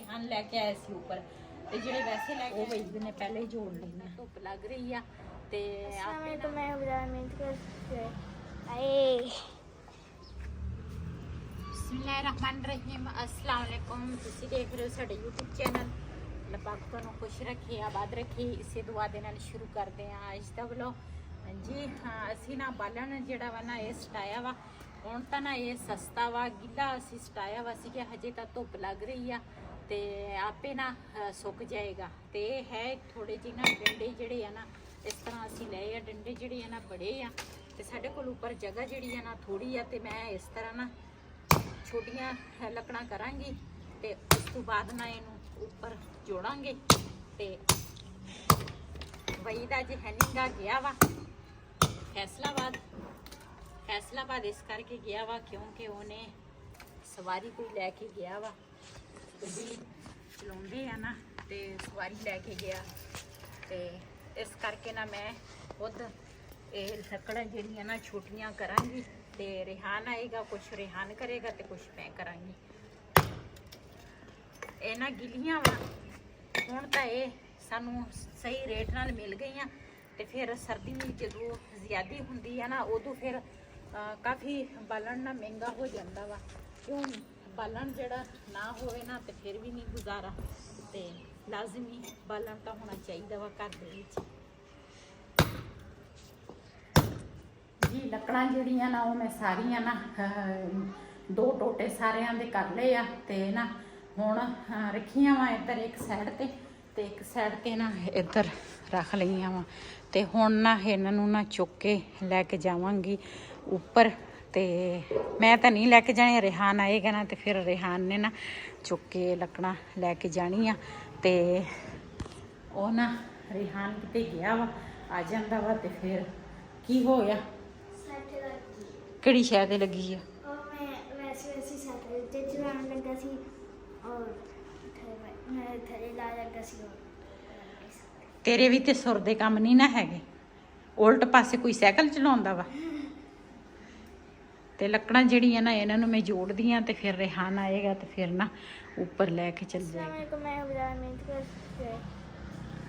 ਰਿਹਾਨ ਲੈके ਆਏ ਸੀ ਉੱਪਰ ਤੇ ਜਿਹੜੇ ਵੈਸੇ ਲੈ ਕੇ ਉਹ ਵਈਦ ਨੇ ਪਹਿਲੇ ਹੀ ਜੋੜ ਲਈਆਂ। ਧੁੱਪ ਲੱਗ ਰਹੀ ਆ ਤੇ ਆਪੇ तो मैं मिहनत कर आए। बिस्मिल्लाहिर्रहमानिर्रहीम अस्सलाम वालेकुम। ਤੁਸੀਂ ਦੇਖ ਰਹੇ ਹੋ ਸਾਡੇ YouTube ਚੈਨਲ। ਅੱਲਾਹ ਪਾਕ ਤੁਹਾਨੂੰ ਖੁਸ਼ ਰੱਖੇ, ਆਬਾਦ ਰੱਖੇ। ਇਸੇ ਦੁਆ ਦੇ ਨਾਲ ਸ਼ੁਰੂ ਕਰਦੇ ਹਾਂ ਅੱਜ ਦਾ ਵਲੋਗ। ਜੀ ਹਾਂ, ਅਸੀਂ ਨਾ ਬਾਲਣ ਜਿਹੜਾ ਵਾ ਨਾ ਇਹ ਸਟਾਇਆ ਵਾ। ਹੁਣ ਤਾਂ ਨਾ ਇਹ ਸਸਤਾ ਵਾ, ਗਿੱਲਾ ਅਸੀਂ ਸਟਾਇਆ ਵਾ ਸੀ ਕਿ ਹਜੇ ਤਾਂ ਧੁੱਪ ਲੱਗ ਰਹੀ ਆ ਤੇ ਆਪੇ ਨਾ ਸੁੱਕ ਜਾਏਗਾ। ਤੇ ਇਹ ਹੈ ਥੋੜੇ ਜਿਹੇ ਨਾ ਡੰਡੇ ਜਿਹੜੇ ਆ ਨਾ ਇਸ ਤਰ੍ਹਾਂ ਅਸੀਂ ਲਏ ਆ। ਡੰਡੇ ਜਿਹੜੇ ਆ ਨਾ ਬੜੇ ਆ ਤੇ ਸਾਡੇ ਕੋਲ ਉੱਪਰ ਜਗ੍ਹਾ ਜਿਹੜੀ ਆ ਨਾ ਥੋੜੀ ਆ ਤੇ ਮੈਂ ਇਸ ਤਰ੍ਹਾਂ ਨਾ ਛੋਟੀਆਂ ਲੱਕੜਾਂ ਕਰਾਂਗੀ ਤੇ ਉਸ ਤੋਂ ਬਾਅਦ ਨਾ ਇਹਨੂੰ ਉੱਪਰ ਜੋੜਾਂਗੇ। ਤੇ ਵਈਦ ਅੱਜ ਹੈਨਿੰਗਾ ਗਿਆ ਵਾ ਫੈਸਲਾਬਾਦ ਇਸ ਕਰਕੇ ਗਿਆ ਵਾ ਕਿਉਂਕਿ ਉਹਨੇ ਸਵਾਰੀ ਕੋਈ ਲੈ ਕੇ ਗਿਆ ਵਾ। ਗੱਡੀ ਚਲਾਉਂਦੇ ਆ ਨਾ ਤੇ ਸਵਾਰੀ ਲੈ ਕੇ ਗਿਆ ਤੇ ਇਸ ਕਰਕੇ ਨਾ ਮੈਂ ਖੁਦ ਇਹ ਲੱਕੜਾਂ ਜਿਹੜੀਆਂ ਨਾ ਛੋਟੀਆਂ ਕਰਾਂਗੀ ਤੇ ਰਿਹਾਨ ਆਏਗਾ, ਕੁਛ ਰਿਹਾਨ ਕਰੇਗਾ ਤੇ ਕੁਛ ਮੈਂ ਕਰਾਂਗੀ। ਇਹ ਨਾ ਗਿੱਲੀਆਂ ਵਾ, ਹੁਣ ਤਾਂ ਇਹ ਸਾਨੂੰ ਸਹੀ ਰੇਟ ਨਾਲ ਮਿਲ ਗਈਆਂ ਤੇ ਫਿਰ ਸਰਦੀ ਜਦੋਂ ਜ਼ਿਆਦੀ ਹੁੰਦੀ ਆ ਨਾ ਉਦੋਂ ਫਿਰ ਕਾਫੀ ਬਾਲਣ ਨਾ ਮਹਿੰਗਾ ਹੋ ਜਾਂਦਾ ਵਾ। ਕਿਉਂ ਬਾਲਣ ਜਿਹੜਾ ਨਾ ਹੋਵੇ ਨਾ ਤੇ ਫਿਰ ਵੀ ਨਹੀਂ ਗੁਜ਼ਾਰਾ ਤੇ ਲਾਜ਼ਮੀ ਬਾਲਣ ਤਾਂ ਹੋਣਾ ਚਾਹੀਦਾ ਵਾ ਘਰ ਦੇ ਵਿੱਚ। ਜੀ ਲੱਕੜਾਂ ਜਿਹੜੀਆਂ ਨਾ ਉਹ ਮੈਂ ਸਾਰੀਆਂ ਨਾ 2 ਟੋਟੇ ਸਾਰਿਆਂ ਦੇ ਕਰ ਲਏ ਆ ਤੇ ਨਾ ਹੁਣ ਰੱਖੀਆਂ ਵਾ ਇੱਧਰ ਇੱਕ ਸਾਈਡ ਤੇ ਇੱਕ ਸਾਈਡ ਤੇ ਨਾ ਇੱਧਰ ਰੱਖ ਲਈਆਂ ਵਾ। ਤੇ ਹੁਣ ਨਾ ਇਹਨਾਂ ਨੂੰ ਨਾ ਚੁੱਕ ਕੇ ਲੈ ਕੇ ਜਾਵਾਂਗੀ ਉੱਪਰ। ਤੇ ਮੈਂ ਤਾਂ ਨਹੀਂ ਲੈ ਕੇ ਜਾਣੀ, ਰਿਹਾਨ ਆਏਗਾ ਨਾ ਤੇ ਫਿਰ ਰਿਹਾਨ ਨੇ ਨਾ ਚੁੱਕ ਕੇ ਲੱਕੜਾਂ ਲੈ ਕੇ ਜਾਣੀ ਆ। ਤੇ ਉਹ ਨਾ ਰਿਹਾਨ ਕਿਤੇ ਗਿਆ ਵਾ, ਆ ਜਾਂਦਾ ਵਾ ਤੇ ਫਿਰ ਕੀ ਹੋ ਗਿਆ? ਕਿਹੜੀ ਸ਼ੈ ਤੇ ਲੱਗੀ ਆ? मैं वैसे साइकिल ते चलाने लगा सी और मैं थले ला लगा सी और ਤੇਰੇ ਵੀ ਤੇ ਸੁਰ ਦੇ ਕੰਮ ਨਹੀਂ ਨਾ ਹੈਗੇ, ਉਲਟ ਪਾਸੇ ਕੋਈ ਸਾਈਕਲ ਚਲਾਉਂਦਾ ਵਾ। ਤੇ ਲੱਕੜਾਂ ਜਿਹੜੀਆਂ ਨਾ ਇਹਨਾਂ ਨੂੰ ਮੈਂ ਜੋੜਦੀ ਆ ਤੇ ਫਿਰ ਰਿਹਾਨ ਆਏਗਾ ਤੇ ਫਿਰ ਨਾ ਉੱਪਰ ਲੈ ਕੇ ਚੱਲ ਜਾਏਗਾ। मैं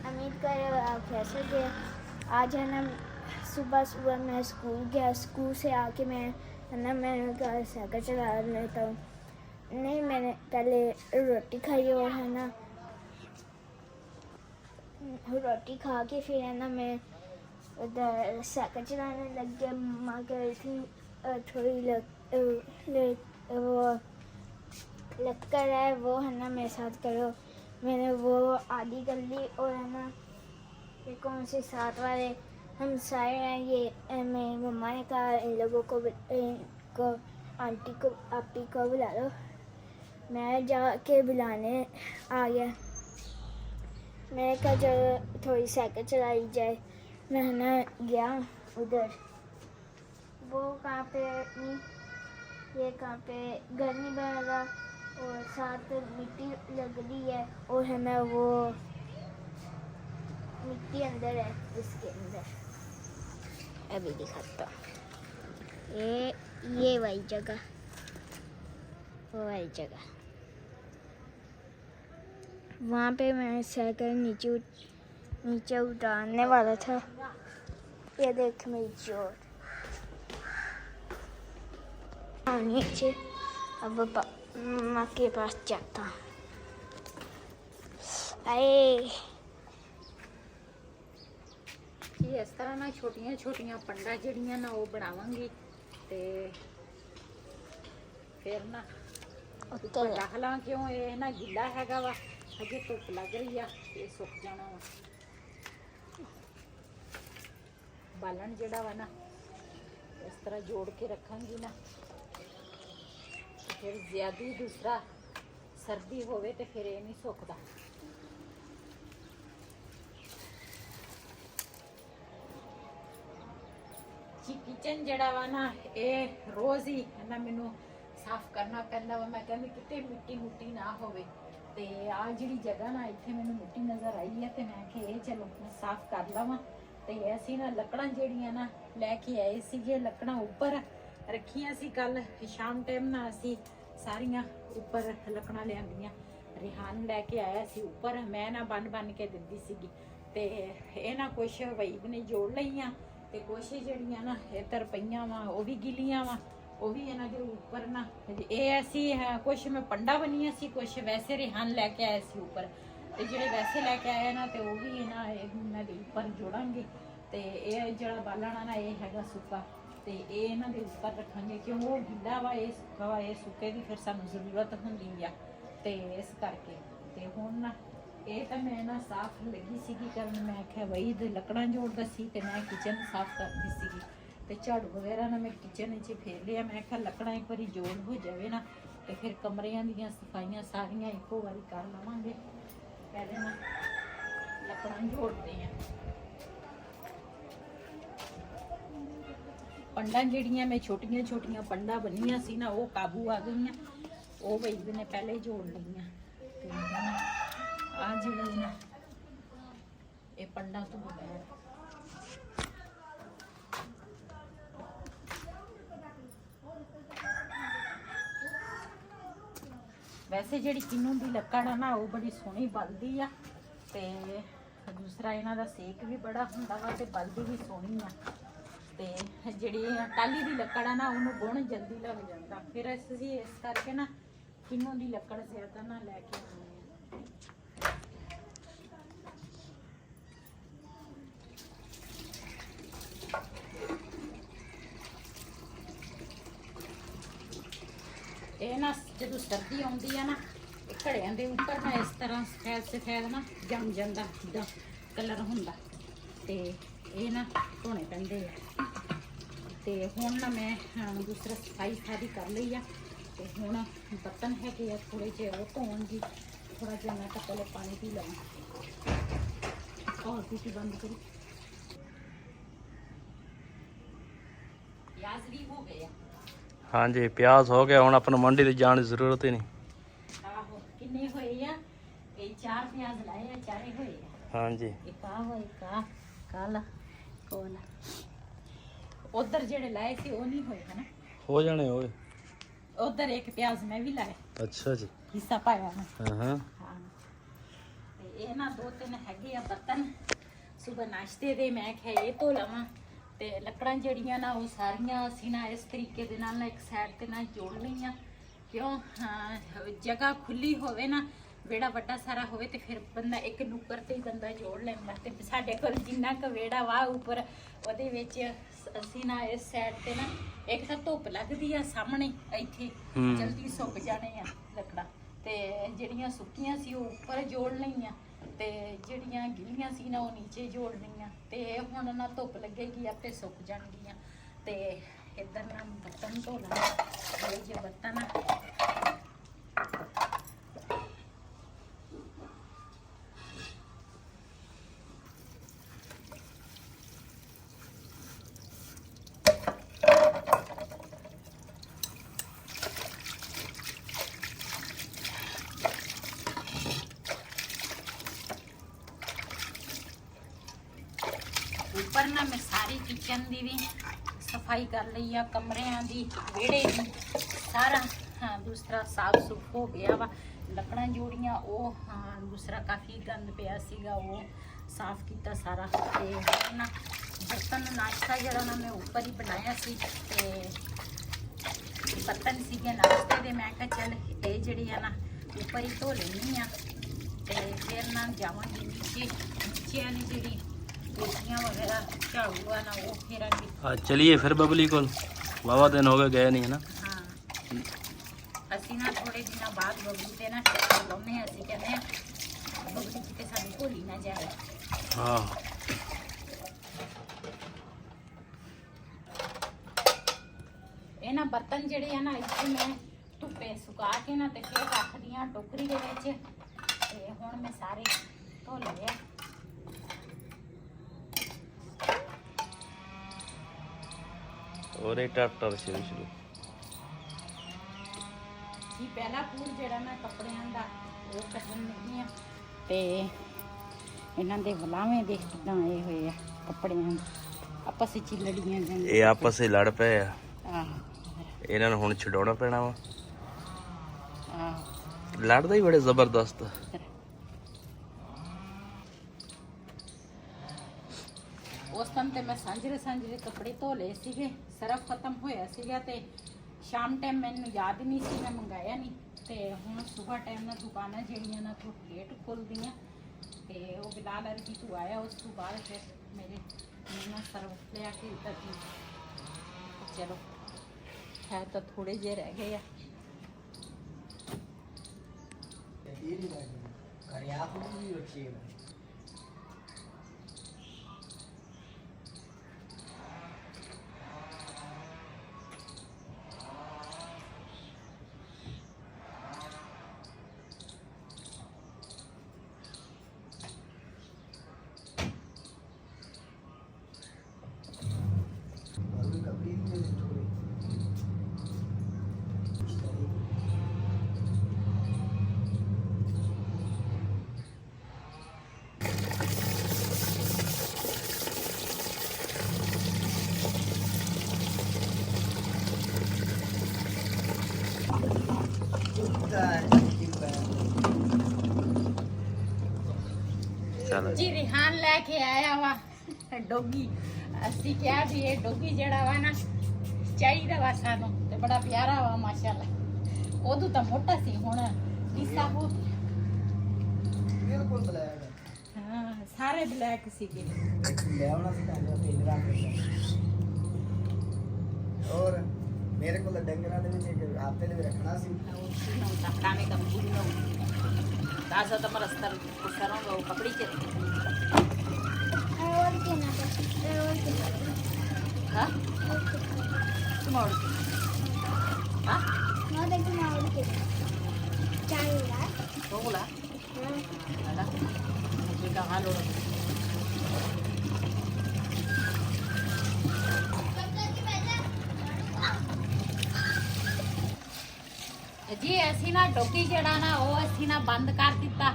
उम्मीद कर आप कैसे थे। आज है ना सुबह मैं स्कूल गया, स्कूल से आके मैं है ना मैं साइकिल चला लेता हूँ। नहीं, मैंने पहले रोटी खाई और है ना रोटी खा के फिर है ना मैं उधर साइकिल चलाने लग गया। मम्मा कह रही थी थोड़ी वो लक्कर है वो है ना मेरे साथ करो। मैंने वो आधी कर ली और है ना ये कौन से साथ वाले हम सारे हैं ये मेरी मम्मा ने कहा इन लोगों को आंटी को आपी को बुला लो। मैं जाके बुलाने आ गया। मैं कहा जब थोड़ी साइकिल चलाई जाए। मैं है ना गया उधर, वो कहाँ पे नहीं, ये कहाँ पे घर नहीं बना रहा और साथ मिट्टी लग रही है और है ना वो मिट्टी अंदर है इसके अंदर। अभी दिखाता हूँ। ये वही जगह, वो वही जगह वहाँ पे मैं साइकिल नीचे उतारने वाला था। ये देख मेरी चोट नीचे। अब मम्मा के पास जाता हूँ। आए ਇਸ ਤਰ੍ਹਾਂ ਨਾ ਛੋਟੀਆਂ ਪੰਡਾ ਜਿਹੜੀਆਂ ਨਾ ਉਹ ਬਣਾਵਾਂਗੀ ਤੇ ਫਿਰ ਨਾ ਉੱਪਰ ਰੱਖ ਲਾਂ। ਕਿਉਂ ਇਹ ਨਾ ਗਿੱਲਾ ਹੈਗਾ ਵਾ, ਹਜੇ ਧੁੱਪ ਲੱਗ ਰਹੀ ਆ, ਇਹ ਸੁੱਕ ਜਾਣਾ ਵਾ। ਬਾਲਣ ਜਿਹੜਾ ਵਾ ਨਾ ਇਸ ਤਰ੍ਹਾਂ ਜੋੜ ਕੇ ਰੱਖਾਂਗੀ ਨਾ ਫਿਰ ਜ਼ਿਆਦੀ ਦੂਸਰਾ ਸਰਦੀ ਹੋਵੇ ਤੇ ਫਿਰ ਇਹ ਨਹੀਂ ਸੁੱਕਦਾ। ਕਿਚਨ ਜਿਹੜਾ ਵਾ ਨਾ ਇਹ ਰੋਜ਼ ਹੀ ਨਾ ਮੈਨੂੰ ਸਾਫ਼ ਕਰਨਾ ਪੈਂਦਾ ਵਾ। ਮੈਂ ਕਹਿੰਦੀ ਕਿਤੇ ਮਿੱਟੀ ਨਾ ਹੋਵੇ ਤੇ ਆ ਜਿਹੜੀ ਜਗ੍ਹਾ ਨਾ ਇੱਥੇ ਮੈਨੂੰ ਮਿੱਟੀ ਨਜ਼ਰ ਆਈ ਹੈ ਤੇ ਮੈਂ ਕਿ ਇਹ ਚਲੋ ਮੈਂ ਸਾਫ਼ ਕਰ ਲਵਾਂ। ਤੇ ਅਸੀਂ ਨਾ ਲੱਕੜਾਂ ਜਿਹੜੀਆਂ ਨਾ ਲੈ ਕੇ ਆਏ ਸੀਗੇ, ਲੱਕੜਾਂ ਉੱਪਰ ਰੱਖੀਆਂ ਸੀ ਕੱਲ ਸ਼ਾਮ ਟਾਈਮ ਨਾ ਅਸੀਂ ਸਾਰੀਆਂ ਉੱਪਰ ਲੱਕੜਾਂ ਲਿਆਂਦੀਆਂ ਰਿਹਾਨ ਲੈ ਕੇ ਆਇਆ ਸੀ ਉੱਪਰ, ਮੈਂ ਨਾ ਬੰਨ ਕੇ ਦਿੰਦੀ ਸੀਗੀ ਤੇ ਇਹ ਨਾ ਕੁਛ ਵਹੀਬ ਨੇ ਜੋੜ ਲਈਆਂ ਤੇ ਕੁਛ ਜਿਹੜੀਆਂ ਨਾ ਇੱਧਰ ਪਈਆਂ ਵਾ ਉਹ ਵੀ ਗਿੱਲੀਆਂ ਵਾ, ਉਹ ਵੀ ਇਹਨਾਂ ਦੇ ਉੱਪਰ ਨਾ ਇਹ ਅਸੀਂ ਕੁਛ ਮੈਂ ਪੰਡਾ ਬਣੀਆਂ ਸੀ, ਕੁਛ ਵੈਸੇ ਰਿਹਾਨ ਲੈ ਕੇ ਆਇਆ ਸੀ ਉੱਪਰ, ਤੇ ਜਿਹੜੇ ਵੈਸੇ ਲੈ ਕੇ ਆਏ ਨਾ ਤੇ ਉਹ ਵੀ ਇਹਨਾਂ ਦੇ ਉੱਪਰ ਜੋੜਾਂਗੇ। ਤੇ ਇਹ ਜਿਹੜਾ ਬਾਲਣਾ ਨਾ ਇਹ ਹੈਗਾ ਸੁੱਕਾ, ਤੇ ਇਹ ਇਹਨਾਂ ਦੇ ਉੱਪਰ ਰੱਖਾਂਗੇ ਕਿਉਂ ਉਹ ਗਿੱਲਾ ਵਾ, ਇਹ ਸੁੱਕਾ ਵਾ, ਇਹ ਸੁੱਕੇ ਦੀ ਫਿਰ ਸਾਨੂੰ ਜ਼ਰੂਰਤ ਹੁੰਦੀ ਆ, ਤੇ ਇਸ ਕਰਕੇ। ਤੇ ਹੁਣ ਨਾ ਇਹ ਤਾਂ ਮੈਂ ਨਾ ਸਾਫ਼ ਲੱਗੀ ਸੀਗੀ ਕਰਨ, ਮੈਂ ਆਖਿਆ ਬਈ ਦੇ ਲੱਕੜਾਂ ਜੋੜਦਾ ਸੀ ਤੇ ਮੈਂ ਕਿਚਨ ਸਾਫ਼ ਕਰਦੀ ਸੀਗੀ ਤੇ ਝਾੜੂ ਵਗੈਰਾ ਨਾ ਮੈਂ ਕਿਚਨ ਵਿੱਚ ਫੇਰ ਲਿਆ। ਮੈਂ ਆਖਿਆ ਲੱਕੜਾਂ ਇੱਕ ਵਾਰੀ ਜੋੜ ਹੋ ਜਾਵੇ ਨਾ ਤੇ ਫਿਰ ਕਮਰਿਆਂ ਦੀਆਂ ਸਫਾਈਆਂ ਸਾਰੀਆਂ ਇੱਕੋ ਵਾਰੀ ਕਰ ਲਵਾਂਗੇ। ਪਹਿਲੇ ਨਾ ਲੱਕੜਾਂ ਜੋੜਦੇ ਆ। ਪੰਡਾਂ ਜਿਹੜੀਆਂ ਮੈਂ ਛੋਟੀਆਂ ਪੰਡਾਂ ਬਣੀਆਂ ਸੀ ਨਾ ਉਹ ਕਾਬੂ ਆ ਗਈਆਂ, ਉਹ ਵਹੀਬ ਨੇ ਪਹਿਲੇ ਜੋੜ ਲਈਆਂ। ਤੇ ਆ ਜਿਹੜੇ ਨਾ ਇਹ ਪੰਡਾਂ ਤੋਂ ਬਗੈਰ ਵੈਸੇ ਜਿਹੜੀ ਕਿੰਨੂ ਦੀ ਲੱਕੜ ਆ ਨਾ ਉਹ ਬੜੀ ਸੋਹਣੀ ਬਲਦੀ ਆ, ਤੇ ਦੂਸਰਾ ਇਹਨਾਂ ਦਾ ਸੇਕ ਵੀ ਬੜਾ ਹੁੰਦਾ ਵਾ ਤੇ ਬਲਦੀ ਵੀ ਸੋਹਣੀ ਆ। ਤੇ ਜਿਹੜੀ ਟਾਲੀ ਦੀ ਲੱਕੜ ਆ ਨਾ ਉਹਨੂੰ ਗੁਣ ਜਲਦੀ ਲੱਗ ਜਾਂਦਾ, ਫਿਰ ਅਸੀਂ ਇਸ ਕਰਕੇ ਨਾ ਕਿੰਨੂ ਦੀ ਲੱਕੜ ਜ਼ਿਆਦਾ ਨਾ ਲੈ ਕੇ ਆਉਂਦੇ ਆ। ਇਹ ਨਾ ਜਦੋਂ ਸਰਦੀ ਆਉਂਦੀ ਆ ਨਾ ਇਹ ਘੜਿਆਂ ਦੇ ਉੱਪਰ ਨਾ ਇਸ ਤਰ੍ਹਾਂ ਸਫੈਦ ਨਾ ਜੰਮ ਜਾਂਦਾ, ਜਿੱਦਾਂ ਕਲਰ ਹੁੰਦਾ, ਤੇ ਇਹ ਨਾ ਧੋਣੇ ਪੈਂਦੇ ਆ। ਤੇ ਹੁਣ ਨਾ ਮੈਂ ਦੂਸਰਾ ਸਫਾਈ ਸਾਰੀ ਕਰ ਲਈ ਆ, ਤੇ ਹੁਣ ਬਰਤਨ ਹੈਗੇ ਆ ਥੋੜੇ ਜਿਹੇ ਉਹ ਧੋਣਗੀ। ਥੋੜਾ ਜਿਹਾ ਮੈਂ ਤਾਂ ਪਹਿਲੇ ਪਾਣੀ ਪੀ ਲਵਾਂ। ਔਰ ਤੁਸੀਂ ਬੰਦ ਕਰੋ। ਪਿਆਜ਼ ਵੀ ਹੋ ਗਏ ਆ। ਹਾਂਜੀ ਪਿਆਜ਼ ਹੋ ਗਿਆ, ਹੁਣ ਆਪਾਂ ਨੂੰ ਮੰਡੀ ਤੇ ਜਾਣ ਦੀ ਜ਼ਰੂਰਤ ਹੀ ਨਹੀਂ। ਆਹੋ ਕਿੰਨੇ ਹੋਏ ਆ? ਇਹ 4 ਪਿਆਜ਼ ਲਾਏ ਆ, ਚਾਰੇ ਹੋਏ ਆ। ਹਾਂਜੀ ਇੱਕ ਆ ਹੋਏ ਕਾਲਾ ਕੋਲ ਉਧਰ ਜਿਹੜੇ ਲਾਏ ਸੀ ਉਹ ਨਹੀਂ ਹੋਏ ਹਨਾ, ਹੋ ਜਾਣੇ ਹੋਏ। ਉਧਰ ਇੱਕ ਪਿਆਜ਼ ਮੈਂ ਵੀ ਲਾਇਆ, ਅੱਛਾ ਜੀ, ਹਿੱਸਾ ਪਾਇਆ ਮੈਂ। ਹਾਂ ਹਾਂ ਤੇ ਇਹ ਨਾ 2-3 ਹੈਗੇ ਆ ਬਰਤਨ ਸਵੇਰ ਨਾਸ਼ਤੇ ਦੇ, ਮੈਂ ਕਿਹਾ ਇਹ ਧੋ ਲਵਾਂ। ਤੇ ਲੱਕੜਾਂ ਜਿਹੜੀਆਂ ਨਾ ਉਹ ਸਾਰੀਆਂ ਅਸੀਂ ਨਾ ਇਸ ਤਰੀਕੇ ਦੇ ਨਾਲ ਨਾ ਇੱਕ ਸਾਈਡ ਤੇ ਨਾ ਜੋੜ ਲਈਆਂ, ਕਿਉਂ ਜਗ੍ਹਾ ਖੁੱਲੀ ਹੋਵੇ ਨਾ, ਵਿਹੜਾ ਵੱਡਾ ਸਾਰਾ ਹੋਵੇ ਤੇ ਫਿਰ ਬੰਦਾ ਇੱਕ ਨੁੱਕਰ ਤੇ ਹੀ ਬੰਦਾ ਜੋੜ ਲੈਂਦਾ। ਤੇ ਸਾਡੇ ਕੋਲ ਜਿੰਨਾ ਕੁ ਵਿਹੜਾ ਵਾ ਉੱਪਰ ਉਹਦੇ ਵਿੱਚ ਅਸੀਂ ਨਾ ਇਸ ਸਾਈਡ ਤੇ ਨਾ ਇੱਕ ਤਾਂ ਧੁੱਪ ਲੱਗਦੀ ਆ ਸਾਹਮਣੇ, ਇੱਥੇ ਜਲਦੀ ਸੁੱਕ ਜਾਣੇ ਆ ਲੱਕੜਾਂ, ਤੇ ਜਿਹੜੀਆਂ ਸੁੱਕੀਆਂ ਸੀ ਉਹ ਉੱਪਰ ਜੋੜ ਲਈਆਂ, ਤੇ ਜਿਹੜੀਆਂ ਗਿੱਲੀਆਂ ਸੀ ਨਾ ਉਹ ਨੀਚੇ ਜੋੜ ਲਈਆਂ। ਤੇ ਹੁਣ ਨਾ ਧੁੱਪ ਲੱਗੇਗੀ ਆਪੇ ਸੁੱਕ ਜਾਣਗੀਆਂ। ਤੇ ਇੱਧਰ ਨਾ ਬਰਤਨ ਧੋ ਲਾਂ, ਇਹ ਜੇ ਬਰਤਨ ਉੱਪਰ ਨਾ ਮੈਂ ਸਾਰੀ ਕਿਚਨ ਦੀ ਵੀ ਸਫਾਈ ਕਰ ਲਈ ਆ, ਕਮਰਿਆਂ ਦੀ, ਵਿਹੜੇ ਦੀ, ਸਾਰਾ ਦੂਸਰਾ ਸਾਫ ਸੁਫ ਹੋ ਗਿਆ ਵਾ। ਲੱਕੜਾਂ ਜੋੜੀਆਂ ਉਹ ਦੂਸਰਾ ਕਾਫੀ ਗੰਦ ਪਿਆ ਸੀਗਾ ਉਹ ਸਾਫ ਕੀਤਾ ਸਾਰਾ। ਤੇ ਨਾ ਬਰਤਨ ਨਾਸ਼ਤਾ ਜਿਹੜਾ ਨਾ ਮੈਂ ਉੱਪਰ ਹੀ ਬਣਾਇਆ ਸੀ, ਤੇ ਬਰਤਨ ਸੀਗੇ ਨਾਸ਼ਤੇ ਦੇ, ਮੈਂ ਕਿਹਾ ਚੱਲ ਇਹ ਜਿਹੜੀ ਆ ਨਾ ਉੱਪਰ ਹੀ ਧੋ ਲੈਣੀ ਆ, ਤੇ ਫਿਰ ਨਾ ਜਾਵਾਂਗੀ ਨੀਚੇ ਵਾਲੀ ਜਿਹੜੀ ਕੋਠੀਆਂ ਵਗੈਰਾ ਝਾੜੂ ਆ ਨਾ ਉਹ ਫੇਰਾਂਗੇ। ਹਾਂ ਚਲਿਏ ਫਿਰ ਬਬਲੀ ਕੋਲ, ਵਾਵਾ ਦਿਨ ਹੋ ਗਏ ਨਹੀਂ ਹੈ ਨਾ। ਹਾਂ ਅਸੀਂ ਨਾ ਥੋੜੇ ਦਿਨਾਂ ਬਾਅਦ ਬਬਲੀ ਤੇ ਨਾ ਲਾਉਣੇ, ਅਸੀਂ ਕਹਿੰਦੇ ਆ ਬਬਲੀ ਕਿਤੇ ਸਾਡੀ ਭੁੱਲੀ ਨਾ ਜਾਏ। ਹਾਂ ਇਹ ਨਾ ਬਰਤਨ ਜਿਹੜੇ ਆ ਨਾ ਇੱਥੇ ਮੈਂ ਧੁੱਪੇ ਸੁਕਾ ਕੇ ਨਾ ਤੇ ਫਿਰ ਰੱਖਦੀ ਆ ਟੋਕਰੀ ਦੇ ਵਿੱਚ। ਤੇ ਹੁਣ ਮੈਂ ਸਾਰੇ ਧੋ ਲਏ ਆ। ਉਹਦੇ ਟੱਟਰ ਸ਼ੁਰੂ ਜੀ ਪਹਿਲਾ ਪੂਰ ਜਿਹੜਾ ਮੈਂ ਕੱਪੜਿਆਂ ਦਾ ਉਹ ਕੱਢਣ ਲੱਗੀ ਆ, ਤੇ ਇਹਨਾਂ ਦੇ ਵਲਾਵੇਂ ਦੇਖ ਕਿੱਦਾਂ ਆਏ ਹੋਏ ਆ ਕੱਪੜਿਆਂ ਦੇ, ਆਪਸ ਵਿੱਚ ਹੀ ਲੜੀਆਂ ਜਾਂਦੀਆਂ। ਇਹ ਆਪਸ ਵਿੱਚ ਲੜ ਪਏ ਆ, ਆਹੋ ਇਹਨਾਂ ਨੂੰ ਹੁਣ ਛਡਾਉਣਾ ਪੈਣਾ ਵਾ। ਆਹੋ ਲੜਦਾ ਹੀ ਬੜੇ ਜ਼ਬਰਦਸਤ। ਉਸ ਟਾਈਮ ਤੇ ਮੈਂ ਸਾਂਝਰੇ ਕੱਪੜੇ ਧੋ ਲਏ ਸੀਗੇ, ਸਰਫ ਖਤਮ ਹੋਇਆ ਸੀਗਾ ਤੇ ਸ਼ਾਮ ਟਾਈਮ ਮੈਨੂੰ ਯਾਦ ਹੀ ਨਹੀਂ ਸੀ, ਮੈਂ ਮੰਗਾਇਆ ਨਹੀਂ। ਤੇ ਹੁਣ ਸਵੇਰ ਟਾਈਮ ਨਾਲ ਦੁਕਾਨਾਂ ਜਿਹੜੀਆਂ ਨਾ ਥੋੜੀ ਲੇਟ ਖੁੱਲਦੀਆਂ ਤੇ ਉਹ ਬਿਲਾਲ ਅਰਗੀ ਤੋਂ ਆਇਆ, ਉਸ ਤੋਂ ਬਾਅਦ ਫਿਰ ਮੈਨੂੰ ਸਰਫ ਲਿਆ ਕੇ ਦਿੱਤਾ ਸੀ। ਚਲੋ ਹੈ ਤਾਂ ਥੋੜੇ ਜਿਹੇ ਰਹਿ ਗਏ ਆ। चलो जी रिहान लेके आया वा डोगी। ਅਸੀਂ ਕਿਹਾ ਵੀ ਇਹ ਡੋਗੀ ਜਿਹੜਾ ਵਾ ਨਾ ਚਾਹੀਦਾ ਵਾ ਸਾਨੂੰ ਤੇ ਬੜਾ ਪਿਆਰਾ ਵਾ ਮਾਸ਼ਾਅੱਲਾ। ਉਦੋਂ ਤਾਂ ਮੋਟਾ ਸੀ, ਹੁਣ ਈਸਾ ਹੋ ਬਿਲਕੁਲ ਬਲੈਕ ਹਾਂ ਸਾਰੇ ਬਲੈਕ ਸੀਗੇ। ਲੈ ਆਉਣਾ ਸੀ ਤਾਂ ਤਿੰਨ ਰੰਗ ਦੇ। ਔਰ ਮੇਰੇ ਕੋਲ ਡੰਗਰਾਂ ਦੇ ਵਿੱਚ ਇੱਕ ਹਫ਼ਤੇ ਲਈ ਰੱਖਣਾ ਸੀ। Não tá kami kami dulu no. Kasa ta marastar kusarong go kapriche. और क्या ना और क्या Ha? Tomorrow. Ha? ना देखो ना और क्या चाहिए Wala. Ala. Hindi ka halo. ਜੀ ਅਸੀਂ ਨਾ ਡੋਗੀ ਜਿਹੜਾ ਨਾ ਉਹ ਅਸੀਂ ਨਾ ਬੰਦ ਕਰ ਦਿੱਤਾ।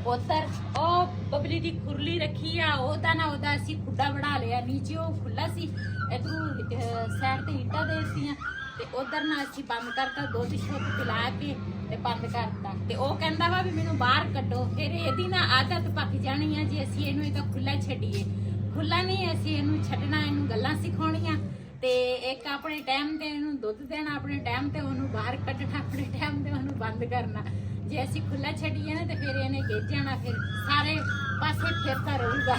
ਉਧਰ ਉਹ ਬਬਲੀ ਦੀ ਖੁਰਲੀ ਰੱਖੀ ਆ, ਉਹਦਾ ਨਾ ਉਹਦਾ ਅਸੀਂ ਖੁੱਡਾ ਬਣਾ ਲਿਆ। ਨੀਚੇ ਉਹ ਖੁੱਲਾ ਸੀ, ਇਧਰੋਂ ਸਾਈਡ ਤੇ ਇੱਟਾਂ ਦੇ ਦਿੱਤੀਆਂ ਤੇ ਉਧਰ ਨਾ ਅਸੀਂ ਬੰਦ ਕਰਤਾ, ਦੁੱਧ ਸ਼ੁੱਧ ਪਿਲਾ ਕੇ ਤੇ ਬੰਦ ਕਰਤਾ। ਤੇ ਉਹ ਕਹਿੰਦਾ ਵਾ ਵੀ ਮੈਨੂੰ ਬਾਹਰ ਕੱਢੋ। ਫਿਰ ਇਹਦੀ ਨਾ ਆਦਤ ਪੱਕ ਜਾਣੀ ਆ ਜੇ ਅਸੀਂ ਇਹਨੂੰ ਇਹਦਾ ਖੁੱਲਾ ਛੱਡੀਏ। ਖੁੱਲਾ ਨਹੀਂ ਅਸੀਂ ਇਹਨੂੰ ਛੱਡਣਾ, ਇਹਨੂੰ ਗੱਲਾਂ ਸਿਖਾਉਣੀਆਂ ਤੇ ਇੱਕ ਆਪਣੇ ਟਾਈਮ ਤੇ ਇਹਨੂੰ ਦੁੱਧ ਦੇਣਾ, ਆਪਣੇ ਟਾਈਮ ਤੇ ਉਹਨੂੰ ਬਾਹਰ ਕੱਢਣਾ, ਆਪਣੇ ਟਾਈਮ ਤੇ ਉਹਨੂੰ ਬੰਦ ਕਰਨਾ। ਜੇ ਅਸੀਂ ਖੁੱਲਾ ਛੱਡੀਏ ਨਾ ਤੇ ਫਿਰ ਇਹਨੇ ਗਿੱਜ ਜਾਣਾ, ਫਿਰ ਸਾਰੇ ਪਾਸੇ ਫਿਰਦਾ ਰਹੂਗਾ।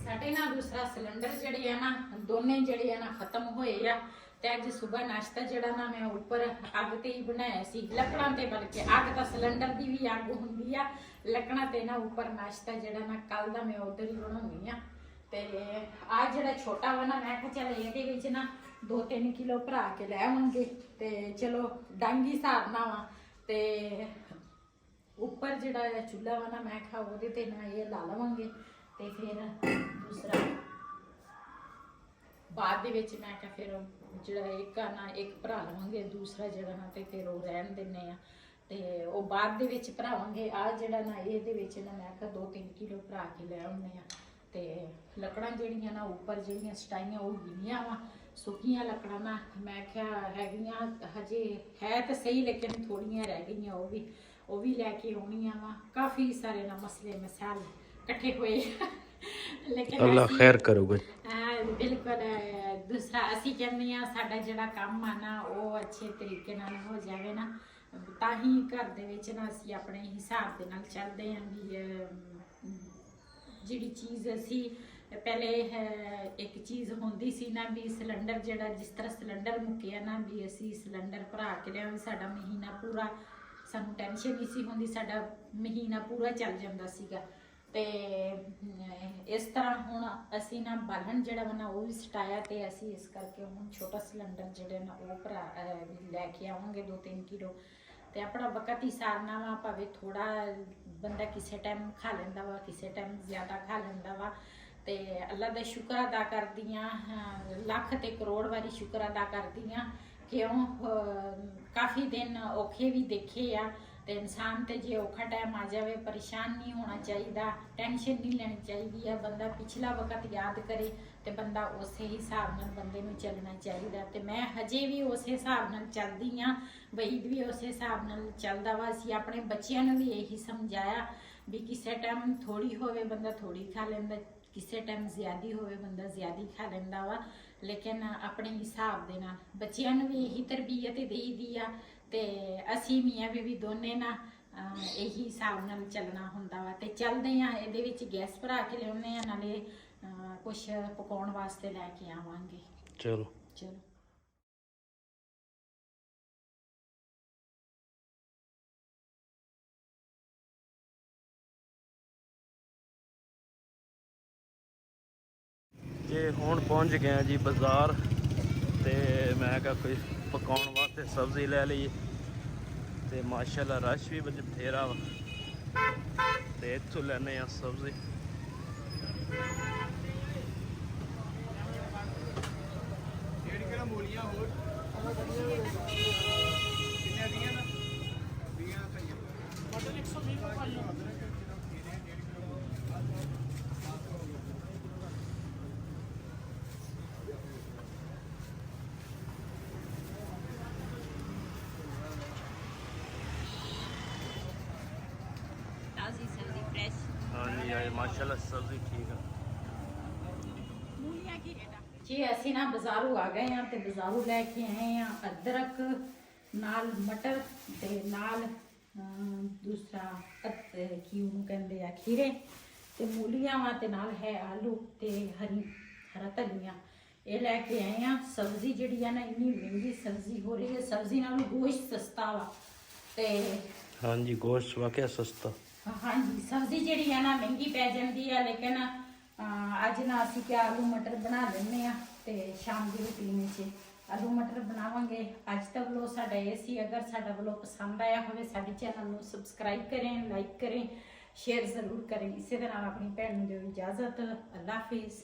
ਸਾਡੇ ਨਾ ਦੂਸਰਾ ਸਿਲੰਡਰ ਜਿਹੜੇ ਆ ਨਾ ਦੋਨੇ ਜਿਹੜੇ ਆ ਨਾ ਖਤਮ ਹੋਏ ਆ। ਤੇ ਅੱਜ ਸਵੇਰ ਨਾਸ਼ਤਾ ਜਿਹੜਾ ਨਾ ਮੈਂ ਉੱਪਰ ਅੱਗ ਤੇ ਹੀ ਬਣਾਇਆ ਸੀ, ਲੱਕੜਾਂ ਤੇ। ਬਲਕਿ ਅੱਗ ਤਾਂ ਸਿਲੰਡਰ ਦੀ ਵੀ ਅੱਗ ਹੁੰਦੀ ਆ, ਲੱਕੜਾਂ ਤੇ ਨਾ ਉੱਪਰ ਨਾਸ਼ਤਾ ਜਿਹੜਾ ਨਾ ਕੱਲ ਦਾ ਮੈਂ ਉਧਰ ਹੀ ਬਣਾਉਣੀ ਆ। ਤੇ ਆ ਜਿਹੜਾ ਛੋਟਾ ਵਾ ਨਾ ਮੈਂ ਕਿਹਾ ਚੱਲ ਇਹਦੇ ਵਿੱਚ ਨਾ 2-3 ਕਿਲੋ ਭਰਾ ਕੇ ਲੈ ਆਵਾਂਗੇ ਤੇ ਚਲੋ ਡਾਂਗੀ ਹਿਸਾਬ ਵਾ। ਤੇ ਉੱਪਰ ਜਿਹੜਾ ਚੁੱਲ੍ਹਾ ਵਾ ਨਾ ਮੈਂ ਕਿਹਾ ਉਹਦੇ ਤੇ ਨਾ ਇਹ ਲਾ ਲਵਾਂਗੇ ਤੇ ਫਿਰ ਦੂਸਰਾ ਬਾਅਦ ਦੇ ਵਿੱਚ ਮੈਂ ਕਿਹਾ ਫਿਰ ਜਿਹੜਾ ਇੱਕ ਆ ਨਾ ਇੱਕ ਭਰਾ ਲਵਾਂਗੇ, ਦੂਸਰਾ ਜਿਹੜਾ ਨਾ ਤੇ ਫਿਰ ਉਹ ਰਹਿਣ ਦਿੰਨੇ ਆ ਤੇ ਉਹ ਬਾਅਦ ਦੇ ਵਿੱਚ ਭਰਾਵਾਂਗੇ। ਆ ਜਿਹੜਾ ਨਾ ਇਹਦੇ ਵਿੱਚ ਨਾ ਮੈਂ ਕਿਹਾ 2-3 ਕਿਲੋ ਭਰਾ ਕੇ ਲੈ ਆਉਂਦੇ ਆ। ਤੇ ਲੱਕੜਾਂ ਜਿਹੜੀਆਂ ਨਾ ਉੱਪਰ ਜਿਹੜੀਆਂ ਸਟਾਈਆਂ ਉਹ ਗਿਣੀਆਂ ਵਾ ਸੁੱਕੀਆਂ ਲੱਕੜਾਂ ਨਾ ਮੈਂ ਕਿਹਾ ਹੈਗੀਆਂ ਹਜੇ ਹੈ ਤਾਂ ਸਹੀ ਲੇਕਿਨ ਥੋੜੀਆਂ ਰਹਿ ਗਈਆਂ, ਉਹ ਵੀ ਲੈ ਕੇ ਆਉਣੀਆਂ ਵਾ। ਕਾਫੀ ਸਾਰੇ ਨਾ ਮਸਲੇ ਮਸਾਲ ਇਕੱਠੇ ਹੋਏ ਲੇਕਿਨ ਅੱਲਾ ਖੈਰ ਕਰੂਗਾ। ਬਿਲਕੁਲ ਦੂਸਰਾ ਅਸੀਂ ਕਹਿੰਦੇ ਆ ਸਾਡਾ ਜਿਹੜਾ ਕੰਮ ਆ ਨਾ ਉਹ ਅੱਛੇ ਤਰੀਕੇ ਨਾਲ ਹੋ ਜਾਵੇ ਨਾ, ਤਾਂ ਹੀ ਘਰ ਦੇ ਵਿੱਚ ਨਾ ਅਸੀਂ ਆਪਣੇ ਹਿਸਾਬ ਦੇ ਨਾਲ ਚੱਲਦੇ ਆਂ ਵੀ ਜਿਹੜੀ ਚੀਜ਼ ਅਸੀਂ ਪਹਿਲੇ ਇੱਕ ਚੀਜ਼ ਹੁੰਦੀ ਸੀ ਨਾ ਵੀ ਸਿਲੰਡਰ ਜਿਹੜਾ ਜਿਸ ਤਰ੍ਹਾਂ ਸਿਲੰਡਰ ਮੁੱਕਿਆ ਨਾ ਵੀ ਅਸੀਂ ਸਿਲੰਡਰ ਭਰਾ ਕੇ ਲਿਆ, ਸਾਡਾ ਮਹੀਨਾ ਪੂਰਾ ਸਾਨੂੰ ਟੈਨਸ਼ਨ ਨਹੀਂ ਸੀ ਹੁੰਦੀ, ਸਾਡਾ ਮਹੀਨਾ ਪੂਰਾ ਚੱਲ ਜਾਂਦਾ ਸੀਗਾ। ਤੇ ਇਸ ਤਰ੍ਹਾਂ ਹੁਣ ਅਸੀਂ ਨਾ ਬਾਲਣ ਜਿਹੜਾ ਵਾ ਨਾ ਉਹ ਵੀ ਸਟਾਇਆ, ਤੇ ਅਸੀਂ ਇਸ ਕਰਕੇ ਹੁਣ ਛੋਟਾ ਸਿਲੰਡਰ ਜਿਹੜੇ ਨਾ ਉਹ ਭਰਾ ਲੈ ਕੇ ਆਵਾਂਗੇ 2-3 ਕਿਲੋ, ਤੇ ਆਪਣਾ ਵਕਤ ਹੀ ਸਾਰਨਾ ਵਾ। ਭਾਵੇਂ ਥੋੜਾ ਬੰਦਾ ਕਿਸੇ ਟਾਈਮ ਖਾ ਲੈਂਦਾ ਵਾ, ਕਿਸੇ ਟਾਈਮ ਜ਼ਿਆਦਾ ਖਾ ਲੈਂਦਾ ਵਾ, ਤੇ ਅੱਲਾ ਦਾ ਸ਼ੁਕਰ ਅਦਾ ਕਰਦੀ ਹਾਂ, ਲੱਖ ਤੇ ਕਰੋੜ ਵਾਰੀ ਸ਼ੁਕਰ ਅਦਾ ਕਰਦੀ ਹਾਂ। ਕਿਉਂ ਕਾਫੀ ਦਿਨ ਔਖੇ ਵੀ ਦੇਖੇ ਆ, ਤੇ ਇਨਸਾਨ ਤੇ ਜੇ ਔਖਾ ਟਾਈਮ ਆ ਜਾਵੇ ਪਰੇਸ਼ਾਨ ਨਹੀਂ ਹੋਣਾ ਚਾਹੀਦਾ, ਟੈਨਸ਼ਨ ਨਹੀਂ ਲੈਣੀ ਚਾਹੀਦੀ ਆ। ਬੰਦਾ ਪਿਛਲਾ ਵਕਤ ਯਾਦ ਕਰੇ ਤੇ ਬੰਦਾ ਉਸੇ ਹਿਸਾਬ ਨਾਲ ਬੰਦੇ ਨੂੰ ਚੱਲਣਾ ਚਾਹੀਦਾ, ਤੇ ਮੈਂ ਹਜੇ ਵੀ ਉਸੇ ਹਿਸਾਬ ਨਾਲ ਚੱਲਦੀ ਆ। ਵਹੀਦ ਵੀ ਉਸੇ ਹਿਸਾਬ ਨਾਲ ਚੱਲਦਾ ਵਾ। ਅਸੀਂ ਆਪਣੇ ਬੱਚਿਆਂ ਨੂੰ ਵੀ ਇਹੀ ਸਮਝਾਇਆ ਵੀ ਕਿਸੇ ਟਾਈਮ ਥੋੜੀ ਹੋਵੇ ਬੰਦਾ ਥੋੜੀ ਖਾ ਲੈਂਦਾ, ਕਿਸੇ ਟਾਈਮ ਜ਼ਿਆਦੀ ਹੋਵੇ ਬੰਦਾ ਜ਼ਿਆਦੀ ਖਾ ਲੈਂਦਾ ਵਾ, ਲੇਕਿਨ ਆਪਣੇ ਹਿਸਾਬ ਦੇ ਨਾਲ। ਬੱਚਿਆਂ ਨੂੰ ਵੀ ਇਹੀ ਤਰਬੀਅਤ ਦੇਈਦੀ ਆ, ਤੇ ਅਸੀਂ ਮੀਆਂ ਬੀਵੀ ਦੋਨੇ ਨਾ ਇਹੀ ਹਿਸਾਬ ਨਾਲ ਚੱਲਣਾ ਹੁੰਦਾ ਵਾ, ਤੇ ਚੱਲਦੇ ਆ। ਇਹਦੇ ਵਿੱਚ ਗੈਸ ਭਰਾ ਕੇ ਲਿਆਉਂਦੇ ਆ, ਨਾਲੇ ਕੁਛ ਪਕਾਉਣ ਵਾਸਤੇ ਲੈ ਕੇ ਆਵਾਂਗੇ। ਚਲੋ ਚਲੋ ਜੇ ਹੁਣ ਪਹੁੰਚ ਗਏ ਆ ਜੀ ਬਾਜ਼ਾਰ, ਤੇ ਮੈਂ ਕਿਹਾ ਕੋਈ ਪਕਾਉਣ ਵਾਸਤੇ ਸਬਜ਼ੀ ਲੈ ਲਈਏ, ਤੇ ਮਾਸ਼ਾਅੱਲਾ ਰਸ਼ ਵੀ ਬਥੇਰਾ ਵਾ, ਤੇ ਇੱਥੋਂ ਲੈਣੇ ਆ ਸਬਜ਼ੀ। ਤਾਜ਼ੀ ਸਬਜ਼ੀ ਫਰੈਸ਼। ਹਾਂਜੀ ਆਏ ਮਾਸ਼ਾਅੱਲਾ ਸਬਜ਼ੀ ਠੀਕ ਆ। ਮੂਲੀਆਂ ਕੀ ਰੇਟ ਆ ਜੀ? ਅਸੀਂ ਨਾ ਬਾਜ਼ਾਰੋਂ ਆ ਗਏ ਆ, ਤੇ ਬਾਜ਼ਾਰੋਂ ਲੈ ਕੇ ਆਏ ਆ ਅਦਰਕ, ਨਾਲ ਮਟਰ, ਤੇ ਨਾਲ ਦੂਸਰਾ ਕੀ ਉਹਨੂੰ ਕਹਿੰਦੇ ਆ ਖੀਰੇ, ਤੇ ਮੂਲੀਆਂ ਵਾ, ਤੇ ਨਾਲ ਹੈ ਆਲੂ, ਤੇ ਹਰਾ ਧਨੀਆ। ਇਹ ਲੈ ਕੇ ਆਏ ਆ। ਸਬਜ਼ੀ ਜਿਹੜੀ ਆ ਨਾ ਇੰਨੀ ਮਹਿੰਗੀ ਸਬਜ਼ੀ ਹੋ ਰਹੀ ਹੈ, ਸਬਜ਼ੀ ਨਾਲੋਂ ਗੋਸ਼ਤ ਸਸਤਾ ਵਾ, ਤੇ ਹਾਂਜੀ ਗੋਸ਼ਤ ਵਾਕਿਆ ਸਸਤਾ। ਹਾਂਜੀ ਸਬਜ਼ੀ ਜਿਹੜੀ ਆ ਨਾ ਮਹਿੰਗੀ ਪੈ ਜਾਂਦੀ ਆ, ਲੇਕਿਨ ਅੱਜ ਨਾ ਅਸੀਂ ਕਿ ਆਲੂ ਮਟਰ ਬਣਾ ਲੈਂਦੇ ਆ, ਤੇ ਸ਼ਾਮ ਦੀ ਰੁਟੀਨ ਵਿੱਚ ਆਲੂ ਮਟਰ ਬਣਾਵਾਂਗੇ। ਅੱਜ ਦਾ ਵਲੋਗ ਸਾਡਾ ਇਹ ਸੀ। ਅਗਰ ਸਾਡਾ ਵਲੋਗ ਪਸੰਦ ਆਇਆ ਹੋਵੇ ਸਾਡੇ ਚੈਨਲ ਨੂੰ ਸਬਸਕ੍ਰਾਈਬ ਕरें, ਲਾਈਕ ਕरें, ਸ਼ੇਅਰ ਜ਼ਰੂਰ ਕरें। ਇਸੇ ਦੇ ਨਾਲ ਆਪਣੀ ਭੈਣ ਨੂੰ ਦਿਓ ਇਜਾਜ਼ਤ। ਅੱਲਾ ਹਾਫਿਜ਼।